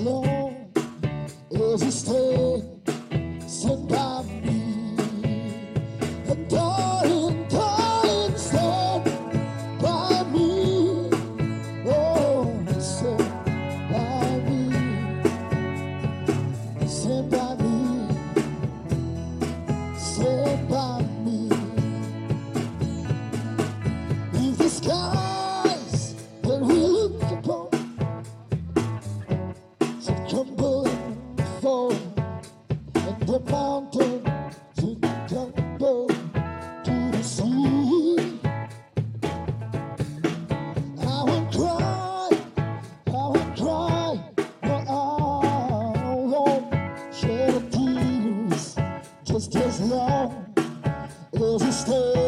long as you stay, stand by me. And darling, darling, stand by me. Oh, stand by me. Stand by me. Stand by me. If the skies that we look upon should crumble and fall, and the mountain should tumble to the sea, I will cry, no, I won't shed tears just as long as you stay.